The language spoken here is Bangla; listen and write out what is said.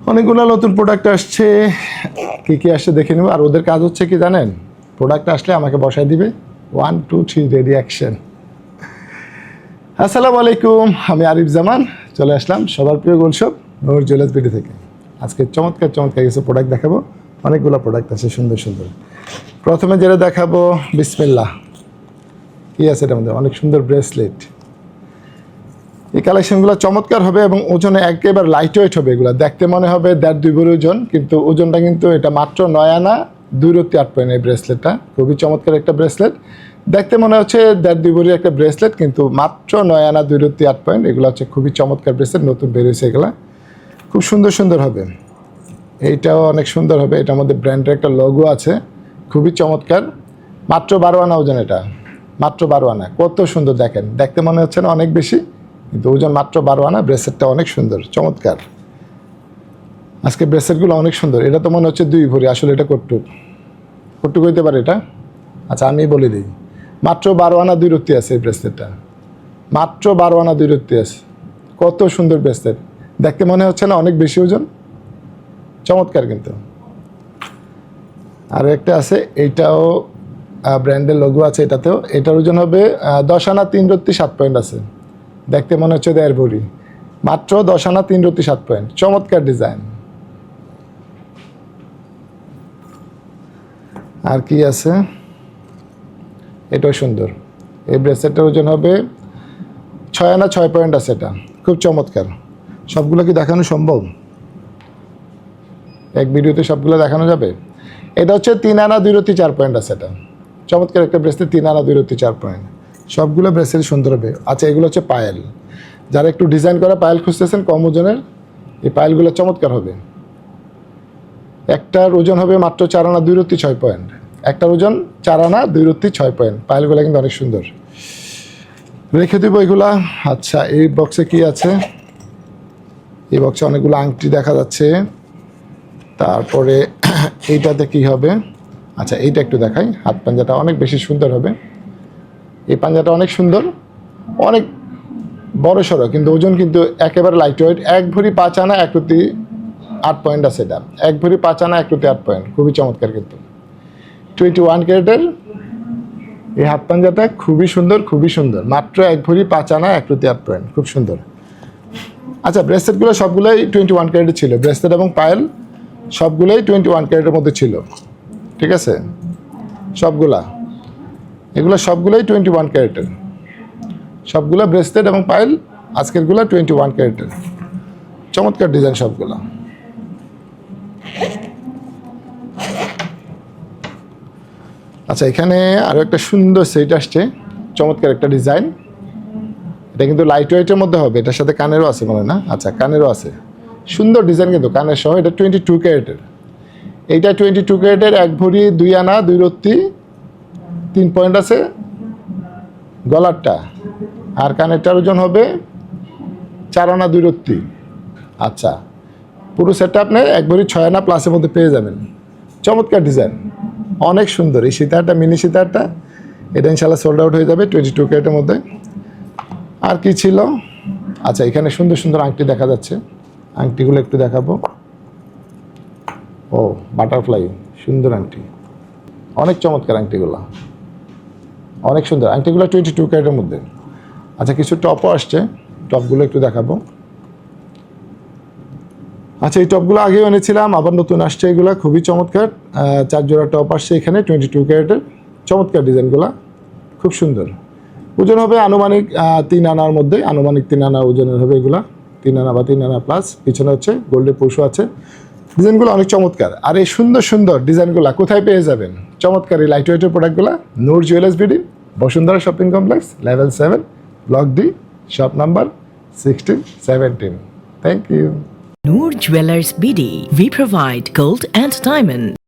অনেকগুলো নতুন প্রোডাক্ট আসছে, কী কী আসছে দেখে নেব। আর ওদের কাজ হচ্ছে কি জানেন, প্রোডাক্ট আসলে আমাকে বসায় দিবে, 1 2 3 রেডি অ্যাকশন। আসসালামু আলাইকুম, আমি আরিফ জামান চলে আসলাম সবার প্রিয় গুলশপ নূর জুয়েলার্স বিডি থেকে। আজকে চমৎকার চমৎকার কিছু প্রোডাক্ট দেখাবো। অনেকগুলো প্রোডাক্ট আছে সুন্দর সুন্দর। প্রথমে যেটা দেখাবো, বিসমিল্লাহ, কী আছে এটার মধ্যে? অনেক সুন্দর ব্রেসলেট। এই কালেকশনগুলো চমৎকার হবে এবং ওজনে একেবারে লাইট ওয়েট হবে। এগুলো দেখতে মনে হবে 1.5-2 ভরি ওজন, কিন্তু ওজনটা কিন্তু এটা মাত্র 9 আনা 2 রত্তি 8 পয়েন্ট। এই ব্রেসলেটটা খুবই চমৎকার একটা ব্রেসলেট। দেখতে মনে হচ্ছে 1.5-2 ভরি একটা ব্রেসলেট, কিন্তু মাত্র 9 আনা 2 রত্তি 8 পয়েন্ট। এগুলো হচ্ছে খুবই চমৎকার ব্রেসলেট, নতুন বেরিয়েছে। এগুলো খুব সুন্দর সুন্দর হবে। এইটাও অনেক সুন্দর হবে। এটার মধ্যে ব্র্যান্ডের একটা লোগো আছে, খুবই চমৎকার। মাত্র 12 আনা ওজন, এটা মাত্র 12 আনা। কত সুন্দর দেখেন, দেখতে মনে হচ্ছে না অনেক বেশি, কিন্তু ওজন মাত্র 12 আনা। ব্রেসলেটটা অনেক সুন্দর চমৎকার। আজকে ব্রেসলেটগুলো অনেক সুন্দর। এটা তো মনে হচ্ছে 2 ভরি, আসলে এটা কট্টুক কট্টুক হইতে পারে এটা। আচ্ছা আমি বলে দিই, মাত্র 12 আনা 2 রত্তি আছে এই ব্রেসলেটটা। মাত্র 12 আনা 2 রত্তি আছে। কত সুন্দর ব্রেসলেট, দেখতে মনে হচ্ছে না অনেক বেশি ওজন, চমৎকার কিন্তু। আর একটা আছে, এইটাও ব্র্যান্ডের লোগো আছে এটাতেও। এটার ওজন হবে 10 আনা 3 রত্তি 7 পয়েন্ট আছে। দেখতে মনে হচ্ছে 1.5 ভরি, মাত্র 10 আনা 3 রত্তি 7 পয়েন্ট। চমৎকার ডিজাইন। আর কি আছে, এটাও সুন্দর। এই ব্রেসলেটটার ওজন হবে 6 আনা 6 পয়েন্ট আছে। এটা খুব চমৎকার। সবগুলো কি দেখানো সম্ভব? এক ভিডিওতে সবগুলো দেখানো যাবে? এটা হচ্ছে 3 আনা 2 রত্তি 4 পয়েন্ট আছে। এটা চমৎকার একটা ব্রেসলেট, 3 আনা 2 রত্তি 4 পয়েন্ট। সবগুলো ব্রেসলেট সুন্দর হবে। আচ্ছা এগুলো হচ্ছে পায়েল। যারা একটু ডিজাইন করা পায়েল খুঁজতেছেন কম ওজনের, এই পায়েলগুলো চমৎকার হবে। একটার ওজন হবে মাত্র 4 আনা 2 রত্তি 6 পয়েন্ট। একটার ওজন 4 আনা 2 রত্তি 6 পয়েন্ট। পায়েলগুলো কিন্তু অনেক সুন্দর। রেখে দেবো এগুলা। আচ্ছা এই বক্সে কি আছে? এই বক্সে অনেকগুলো আংটি দেখা যাচ্ছে। তারপরে এইটাতে কি হবে? আচ্ছা এইটা একটু দেখাই। হাত পাঞ্জাটা অনেক বেশি সুন্দর হবে। এই পাঞ্জাটা অনেক সুন্দর, অনেক বড় সড়ো, কিন্তু ওজন কিন্তু একেবারে লাইট ওয়েট। 1 ভরি 5 আনা 1 রত্তি 8 পয়েন্ট আছে। এটা 1 ভরি 5 আনা 1 রত্তি 8 পয়েন্ট, খুবই চমৎকার কিন্তু। 21 ক্যারেটের এই হাত পাঞ্জাটা খুবই সুন্দর, খুবই সুন্দর। মাত্র 1 ভরি 5 আনা 1 রত্তি 8 পয়েন্ট, খুব সুন্দর। আচ্ছা ব্রেসলেটগুলো সবগুলোই 21 ক্যারেটের ছিল। ব্রেসলেট এবং পায়েল সবগুলোই 21 ক্যারেটের মধ্যে ছিল, ঠিক আছে? সবগুলা, এগুলো সবগুলোই 21 ক্যারেটের। সবগুলো ব্রেসলেট এবং পায়েল আজকেরগুলো 21 ক্যারেটের। চমৎকার ডিজাইন সবগুলো। আচ্ছা এখানে আরও একটা সুন্দর সেট আসছে, চমৎকার একটা ডিজাইন। এটা কিন্তু লাইট ওয়েটের মধ্যে হবে। এটার সাথে কানেরও আছে মনে হয় না? আচ্ছা কানেরও আছে, সুন্দর ডিজাইন কিন্তু কানের সহ। এটা 22 ক্যারেটের। এইটা 22 ক্যারেটের 1 ভরি 2 আনা 2 রত্তি 3 পয়েন্ট আছে গলারটা। আর কানেরটার ওজন হবে 4 আনা 2 রত্তি। আচ্ছা পুরো সেটটা আপনি 1 ভরি 6 আনা প্লাসের মধ্যে পেয়ে যাবেন। চমৎকার ডিজাইন, অনেক সুন্দর। এই সীতারটা, মিনি সীতারটা, এটা ইনশাল্লাহ সোল্ড আউট হয়ে যাবে 22 ক্যারেটের মধ্যে। আর কি ছিল? আচ্ছা এখানে সুন্দর সুন্দর আংটি দেখা যাচ্ছে। আংটিগুলো একটু দেখাবো। ও বাটারফ্লাই, সুন্দর আংটি, অনেক চমৎকার আংটিগুলো, অনেক সুন্দর আংটিগুলো 22 ক্যারেটের মধ্যে। আচ্ছা কিছু টপও আসছে, টপগুলো একটু দেখাবো। আচ্ছা এই টপগুলো আগেও এনেছিলাম, আবার নতুন আসছে এগুলো, খুবই চমৎকার। 4 জোড়া টপ আসছে এখানে 22 ক্যারেটের। চমৎকার ডিজাইনগুলো, খুব সুন্দর। ওজন হবে আনুমানিক 3 আনার মধ্যে, আনুমানিক 3 আনা ওজনের হবে এগুলা। 3 আনা বা 3 আনা প্লাস। পিছনে হচ্ছে গোল্ডের পশু আছে। ডিজাইনগুলো অনেক চমৎকার। আর এই সুন্দর সুন্দর ডিজাইনগুলো কোথায় পেয়ে যাবেন? চমৎকার এই লাইট ওয়েটের প্রোডাক্টগুলো Noor Jewellers BD, Bashundhara Shopping Complex, level 7, block D, shop number 16-17। Thank you. Noor Jewelers BD. We provide gold and diamond.